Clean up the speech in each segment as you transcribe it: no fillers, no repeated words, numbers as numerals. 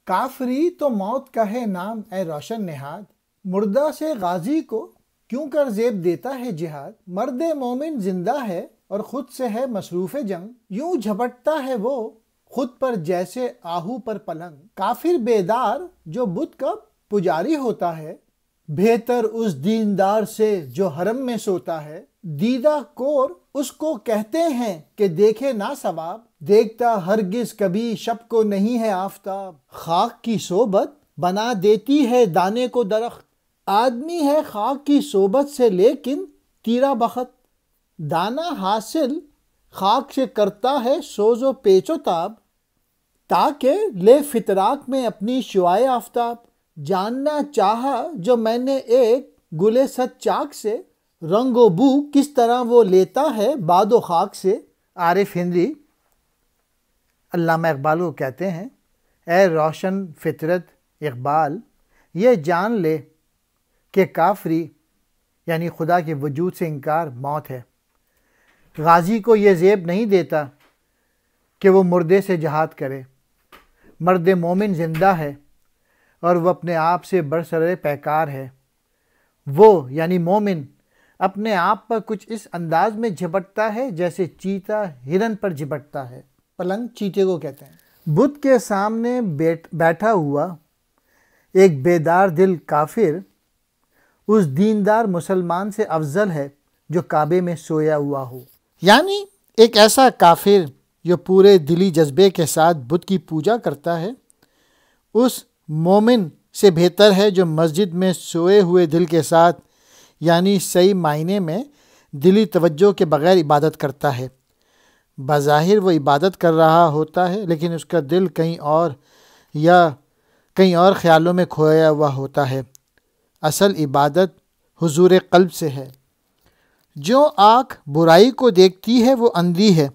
کافری تو موت کا ہے نام اے روشن نہاد، مردہ سے غازی کو کیوں کر زیب دیتا ہے جہاد۔ مرد مومن زندہ ہے اور خود سے ہے مصروف جنگ، یوں جھپٹتا ہے وہ خود پر جیسے آہو پر پلنگ۔ کافر بیدار جو بت کا پجاری ہوتا ہے، بہتر اس دیندار سے جو حرم میں سوتا ہے۔ دیدہ کور اس کو کہتے ہیں کہ دیکھے نہ ثواب، دیکھتا ہرگز کبھی شب کو نہیں ہے آفتاب۔ خاک کی صحبت بنا دیتی ہے دانے کو درخت، آدمی ہے خاک کی صحبت سے لیکن تیرا بخت۔ دانہ حاصل خاک سے کرتا ہے سوز و پیچ و تاب، تاکہ لے فتراک میں اپنی شعاع آفتاب۔ جاننا چاہا جو میں نے ایک گلے صد چاک سے، رنگ و بو کس طرح وہ لیتا ہے باد و خاک سے۔ عارف ہندی علامہ اقبال کو کہتے ہیں، اے روشن فطرت اقبال، یہ جان لے کہ کافری یعنی خدا کے وجود سے انکار موت ہے۔ غازی کو یہ زیب نہیں دیتا کہ وہ مردے سے جہاد کرے۔ مرد مومن زندہ ہے اور وہ اپنے آپ سے برسر پیکار ہے۔ وہ یعنی مومن اپنے آپ پر کچھ اس انداز میں جھپٹتا ہے جیسے چیتا ہرن پر جھپٹتا ہے۔ پلنگ چیتے کو کہتے ہیں۔ بت کے سامنے بیٹھا ہوا ایک بیدار دل کافر اس دیندار مسلمان سے افضل ہے جو کعبے میں سویا ہوا ہو۔ یعنی ایک ایسا کافر جو پورے دلی جذبے کے ساتھ بت کی پوجا کرتا ہے، اس مومن سے بہتر ہے جو مسجد میں سوئے ہوئے دل کے ساتھ یعنی صحیح معنی میں دلی توجہ کے بغیر عبادت کرتا ہے۔ بظاہر وہ عبادت کر رہا ہوتا ہے لیکن اس کا دل کہیں اور یا کہیں اور خیالوں میں کھویا ہوا ہوتا ہے۔ اصل عبادت حضور قلب سے ہے۔ جو آنکھ برائی کو دیکھتی ہے وہ اندھی ہے،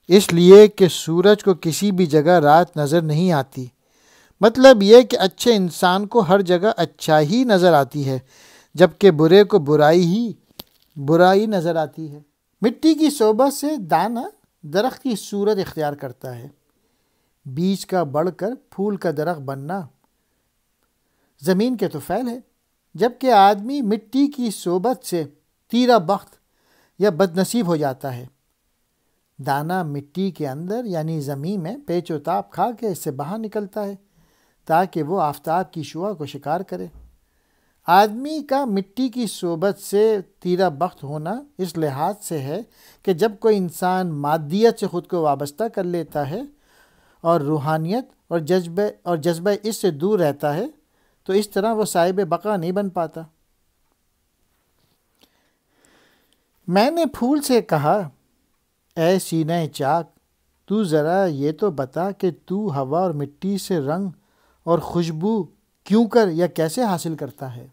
اس لیے کہ سورج کو کسی بھی جگہ رات نظر نہیں آتی۔ مطلب یہ کہ اچھے انسان کو ہر جگہ اچھا ہی نظر آتی ہے، جبکہ برے کو برائی نظر آتی ہے۔ مٹی کی صحبت سے دانہ درخت کی صورت اختیار کرتا ہے، بیج کا بڑھ کر پھول کا درخت بننا زمین کے طفیل ہے، جبکہ آدمی مٹی کی صحبت سے تیرا بخت یا بد نصیب ہو جاتا ہے۔ دانہ مٹی کے اندر یعنی زمین میں پیچ و تاب کھا کے اس سے باہر نکلتا ہے تاکہ وہ آفتاب کی شعاع کو شکار کرے۔ آدمی کا مٹی کی صحبت سے تیرا بخت ہونا اس لحاظ سے ہے کہ جب کوئی انسان مادیت سے خود کو وابستہ کر لیتا ہے اور روحانیت اور جذبہ اس سے دور رہتا ہے تو اس طرح وہ صاحب بقا نہیں بن پاتا۔ میں نے پھول سے کہا، اے سینہ چاک، تو ذرا یہ تو بتا کہ تو ہوا اور مٹی سے رنگ اور خوشبو کیوں کر یا کیسے حاصل کرتا ہے؟